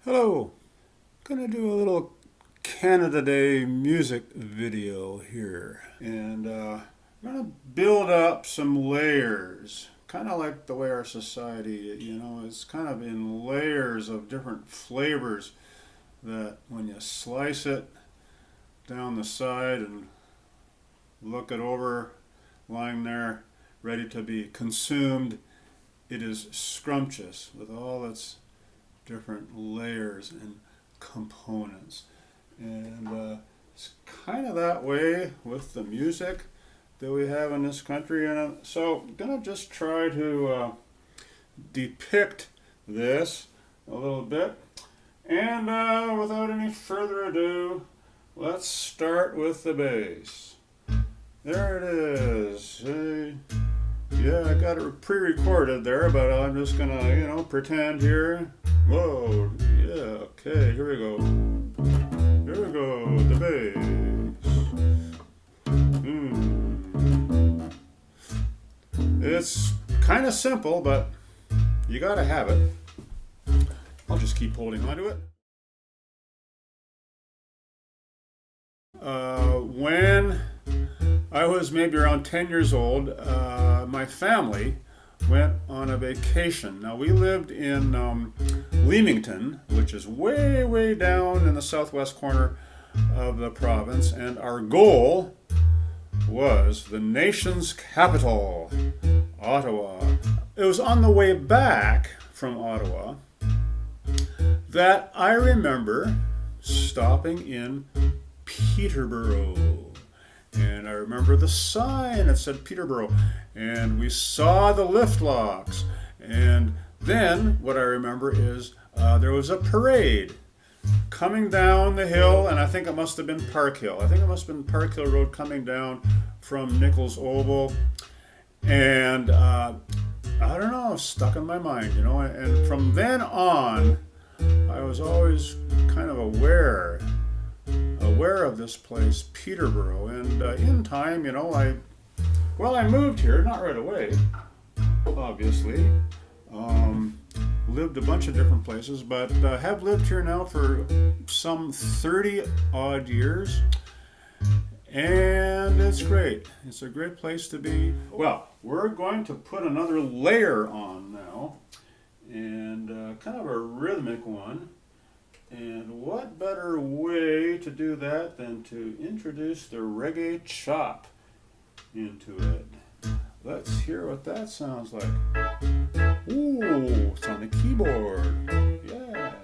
Hello, gonna do a little Canada Day music video here, and I'm gonna build up some layers, kind of like the way our society, it's kind of in layers of different flavors that when you slice it down the side and look it over, lying there, ready to be consumed, it is scrumptious with all its different layers and components. And it's kind of that way with the music that we have in this country. And so I'm going to just try to depict this a little bit. And without any further ado, let's start with the bass. There it is. Yeah, I got it pre-recorded there, but I'm just gonna, pretend here. Whoa, yeah, okay, here we go. Here we go, the bass. It's kind of simple, but you gotta have it. I'll just keep holding on to it. When I was maybe around 10 years old, my family went on a vacation. Now, we lived in Leamington, which is way, way down in the southwest corner of the province, and our goal was the nation's capital, Ottawa. It was on the way back from Ottawa that I remember stopping in Peterborough. And I remember the sign that said Peterborough. And we saw the lift locks. And then what I remember is there was a parade coming down the hill. And I think it must have been Park Hill. I think it must have been Park Hill Road coming down from Nichols Oval. And I don't know, stuck in my mind, And from then on, I was always kind of aware of this place, Peterborough, and in time, I moved here, not right away, obviously. Lived a bunch of different places, but have lived here now for some 30 odd years, and it's great. It's a great place to be. Well, we're going to put another layer on now, and kind of a rhythmic one. And what better way to do that than to introduce the reggae chop into it? Let's hear what that sounds like. Ooh, it's on the keyboard. Yeah.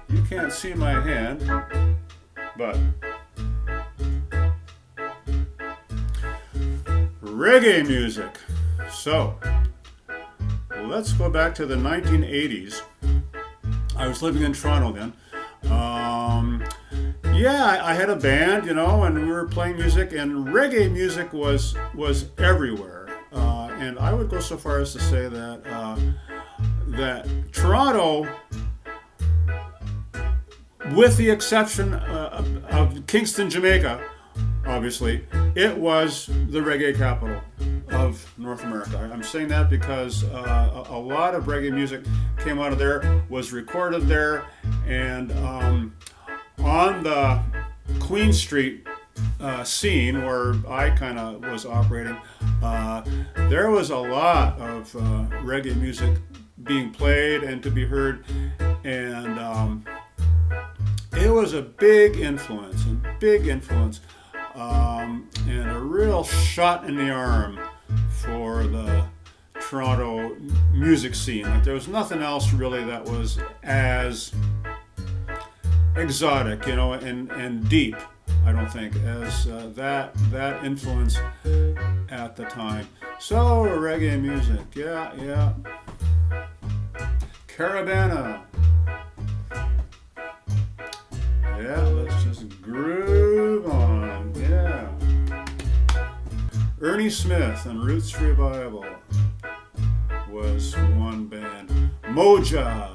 You can't see my hand, but reggae music. So, let's go back to the 1980s. I was living in Toronto then. I had a band, and we were playing music, and reggae music was everywhere. And I would go so far as to say that Toronto, with the exception of Kingston, Jamaica, obviously, it was the reggae capital of North America. I'm saying that because a lot of reggae music came out of there, was recorded there, and on the Queen Street scene where I kind of was operating, there was a lot of reggae music being played and to be heard, and it was a big influence, and a real shot in the arm for the Toronto music scene. Like, there was nothing else really that was as exotic, and deep, I don't think, as that influence at the time. So, reggae music, yeah. Caravana. Yeah, let's just groove on, yeah. Ernie Smith and Roots Revival was one band. Moja,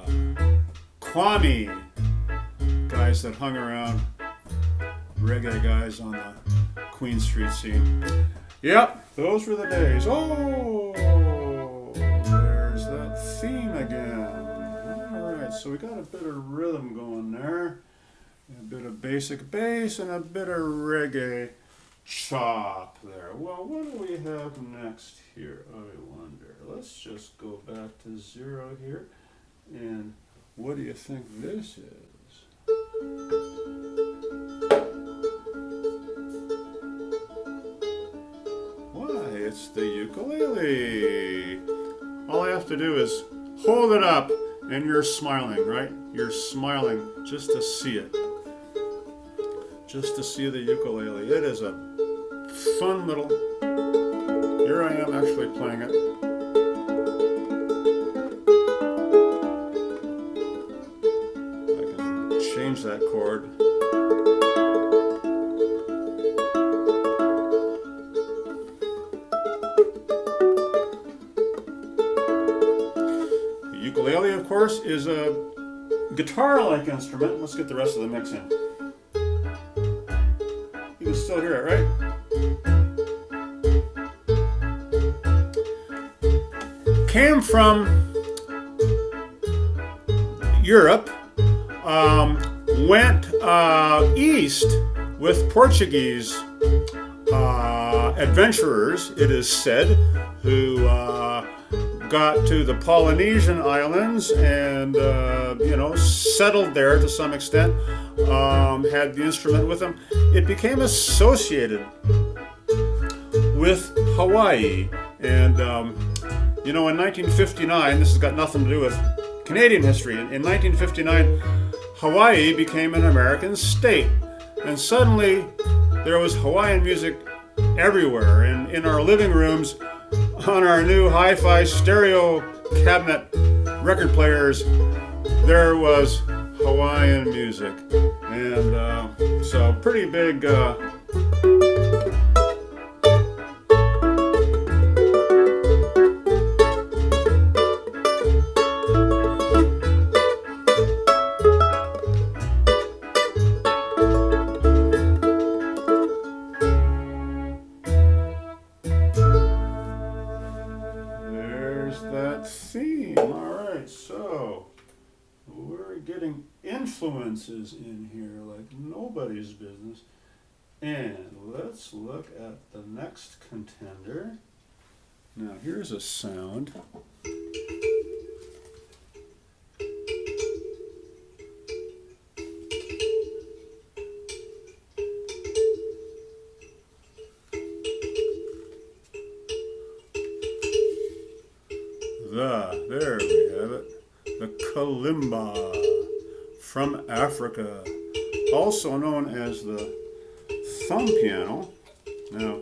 Kwame, guys that hung around, reggae guys on the Queen Street scene. Yep, those were the days. Oh, there's that theme again. right, so we got a bit of rhythm going there, a bit of basic bass, and a bit of reggae chop there. Well, what do we have next here? I wonder. Let's just go back to 0 here, and what do you think this is? Why, it's the ukulele. All I have to do is hold it up, and you're smiling, right? You're smiling just to see it. Just to see the ukulele. It is a fun little... Here I am actually playing it. I can change that chord. Ukulele, of course, is a guitar-like instrument. Let's get the rest of the mix in. You can still hear it, right? Came from Europe, went east with Portuguese adventurers, it is said, who got to the Polynesian islands and settled there to some extent, had the instrument with them. It became associated with Hawaii, and in 1959, this has got nothing to do with Canadian history. In 1959, Hawaii became an American state, and suddenly there was Hawaiian music everywhere, and in our living rooms, on our new hi-fi stereo cabinet record players, there was Hawaiian music, and so pretty big. That theme. All right, so we're getting influences in here like nobody's business. And let's look at the next contender. Now here's a sound. There we have it. The Kalimba from Africa, also known as the thumb piano. Now,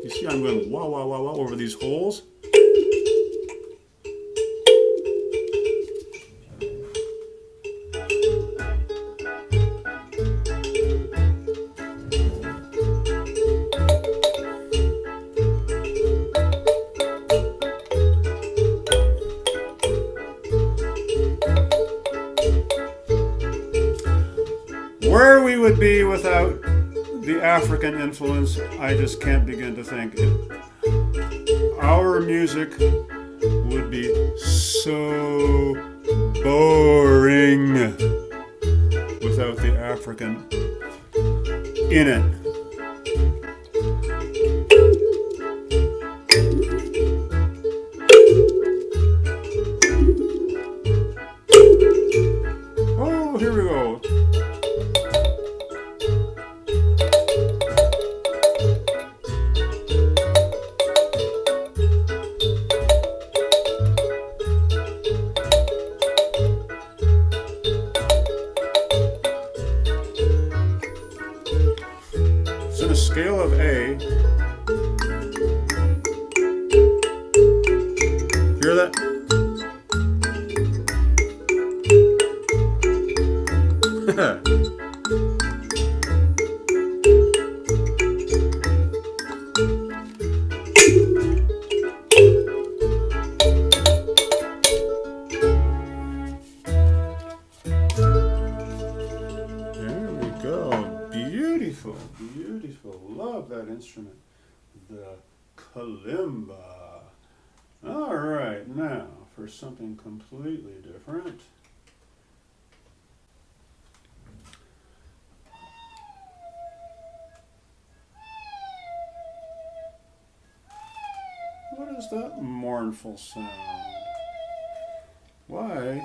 you see I'm going wah, wah, wah, wah over these holes. Where we would be without the African influence, I just can't begin to think. Our music would be so boring without the African in it. Oh, here we go. In a scale of A, hear that? There we go. Beautiful, beautiful. Love that instrument. The Kalimba. All right, now for something completely different. What is that mournful sound? Why?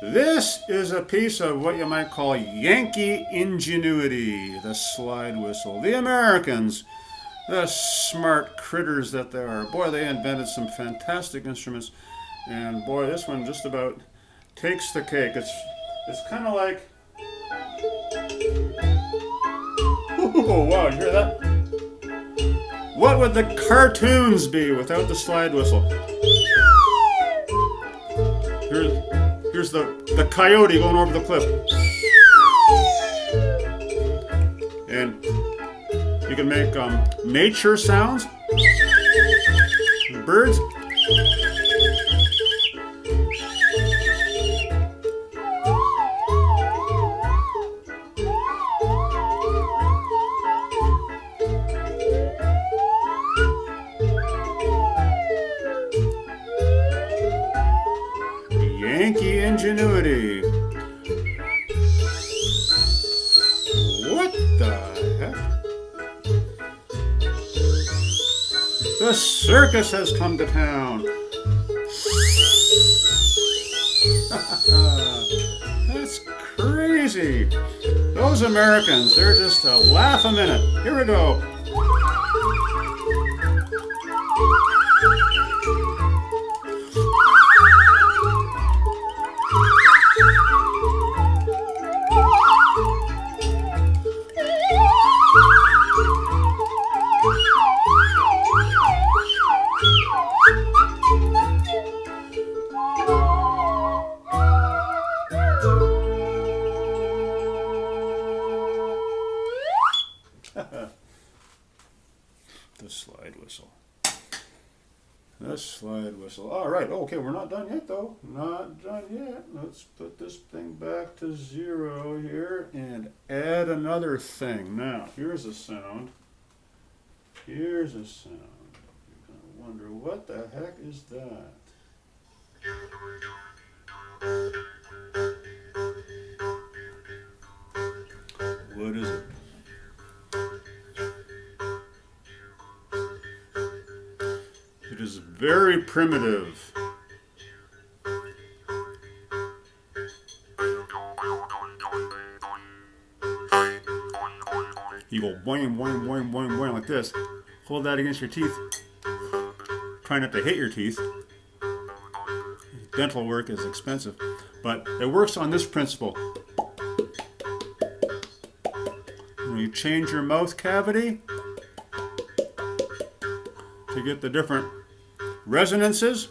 This is a piece of what you might call Yankee ingenuity, the slide whistle. The Americans, the smart critters that they are. Boy, they invented some fantastic instruments. And boy, this one just about takes the cake. It's kind of like... Oh, wow, you hear that? What would the cartoons be without the slide whistle? Here's the coyote going over the cliff. And you can make nature sounds, birds. Yankee ingenuity. What the heck? The circus has come to town. That's crazy. Those Americans, they're just a laugh a minute. Here we go. The slide whistle. The slide whistle. All right. Okay, we're not done yet, though. Not done yet. Let's put this thing back to 0 here and add another thing. Now, here's a sound. Here's a sound. You're going to wonder, what the heck is that? What is it? It is very primitive. You go boing, boing, boing, boing, boing like this. Hold that against your teeth. Try not to hit your teeth. Dental work is expensive, but it works on this principle. When you change your mouth cavity to get the different resonances,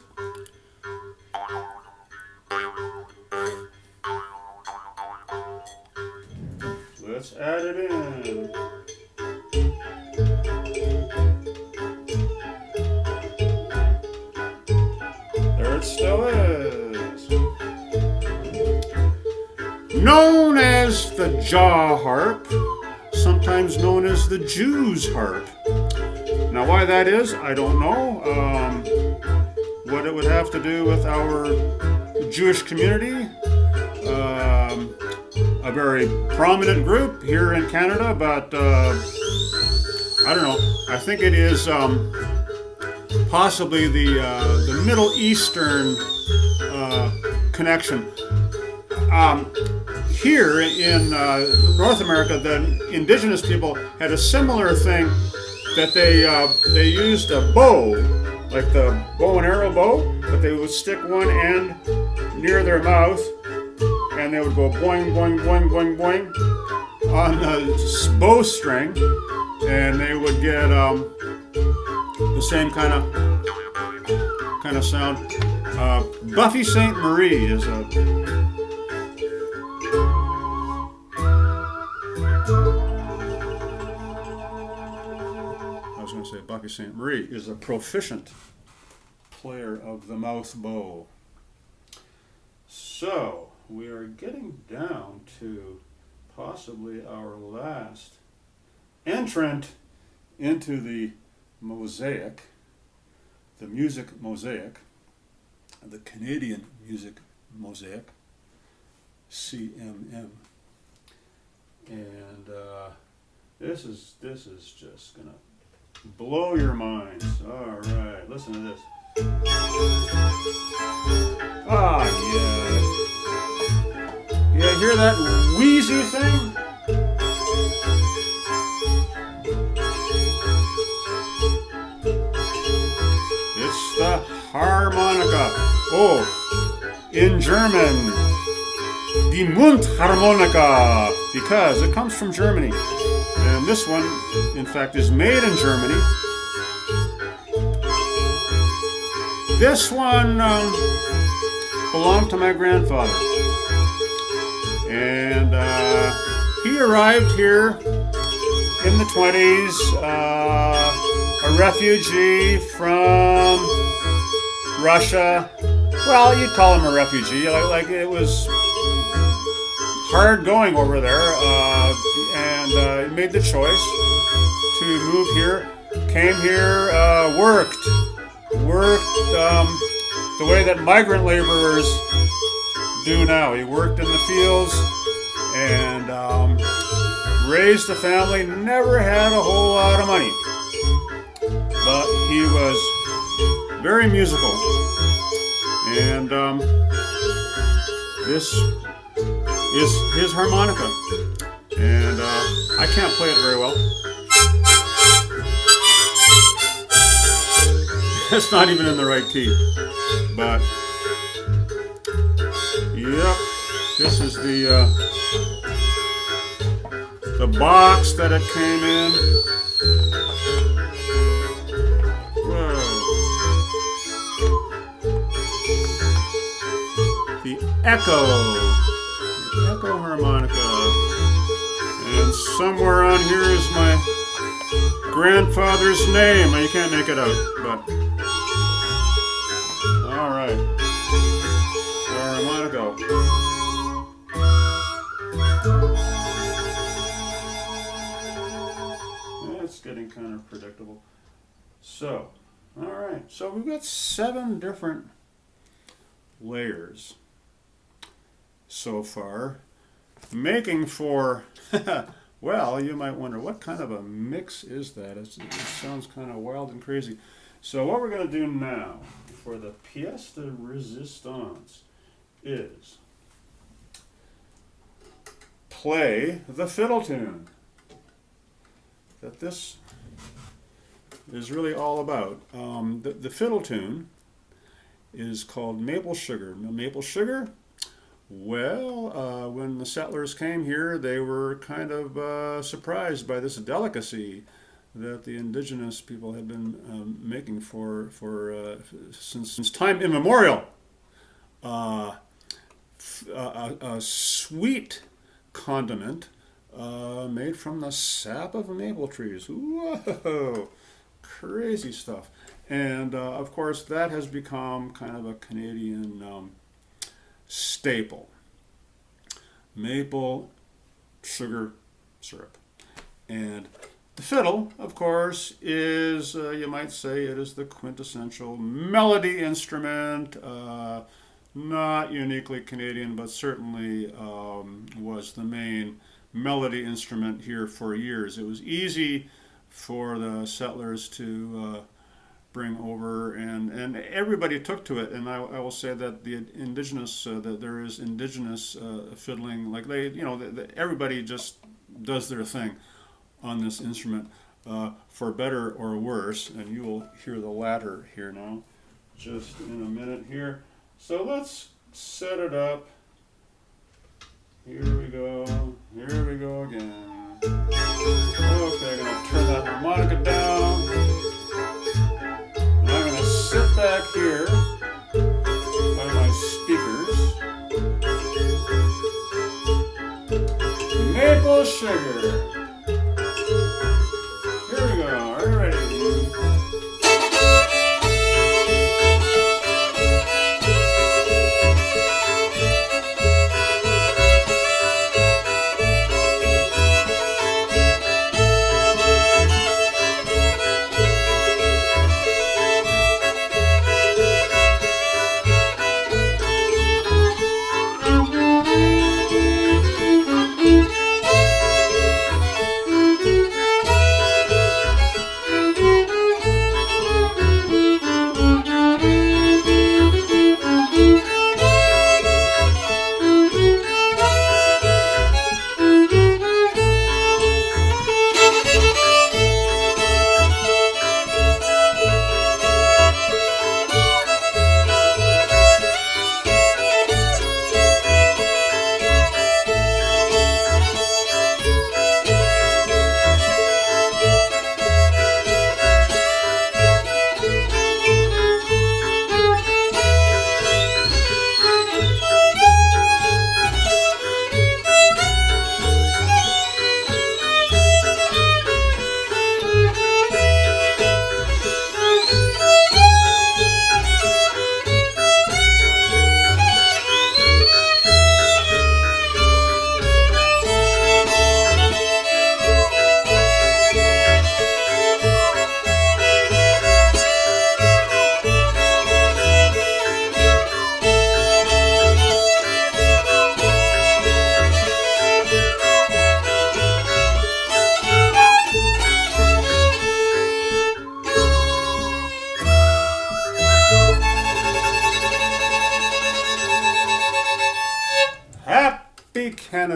let's add it in. There it still is. Known as the jaw harp, sometimes known as the Jew's harp. Now, why that is, I don't know. What it would have to do with our Jewish community, a very prominent group here in Canada, but I don't know. I think it is possibly the Middle Eastern connection. Here in North America, the indigenous people had a similar thing, that they used a bow, like the bow and arrow bow, but they would stick one end near their mouth, and they would go boing, boing, boing, boing, boing on the bowstring, and they would get the same kind of sound. Buffy St. Marie is a... Buffy St. Marie is a proficient player of the mouth bow. So, we are getting down to possibly our last entrant into the mosaic, the music mosaic, the Canadian music mosaic, CMM. And this is just gonna blow your minds. All right, listen to this. Ah, yeah. Yeah, hear that wheezy thing? It's the harmonica. Oh, in German, die Mundharmonika, because it comes from Germany. And this one, in fact, is made in Germany. This one belonged to my grandfather. And he arrived here in the 20s, a refugee from Russia. Well, you'd call him a refugee. Like it was hard going over there, and he made the choice to move here. Came here, worked the way that migrant laborers do now. He worked in the fields and raised a family. Never had a whole lot of money, but he was very musical. And this is his harmonica, and I can't play it very well. It's not even in the right key, but yep, this is the box that it came in. Whoa. The Echo harmonica, and somewhere on here is my grandfather's name. You can't make it out, but all right, harmonica. It's getting kind of predictable. So, all right, so we've got 7 different layers so far, making for, well, you might wonder, what kind of a mix is that? It sounds kind of wild and crazy. So what we're going to do now for the pièce de résistance is play the fiddle tune that this is really all about. The fiddle tune is called Maple Sugar. Now, Maple Sugar, well, when the settlers came here, they were kind of surprised by this delicacy that the indigenous people had been making for since time immemorial. A sweet condiment made from the sap of maple trees. Whoa, crazy stuff. And of course, that has become kind of a Canadian staple. Maple sugar syrup. And the fiddle, of course, is, you might say, it is the quintessential melody instrument. Not uniquely Canadian, but certainly was the main melody instrument here for years. It was easy for the settlers to bring over, and everybody took to it. And I will say that the indigenous, that there is indigenous fiddling, like everybody just does their thing on this instrument, for better or worse, and you will hear the latter here now, just in a minute here. So let's set it up. Here we go again. Okay, I'm gonna turn that harmonica down. And I'm gonna sit back here by my speakers. Maple Sugar. Here we go. Are you ready?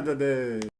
today.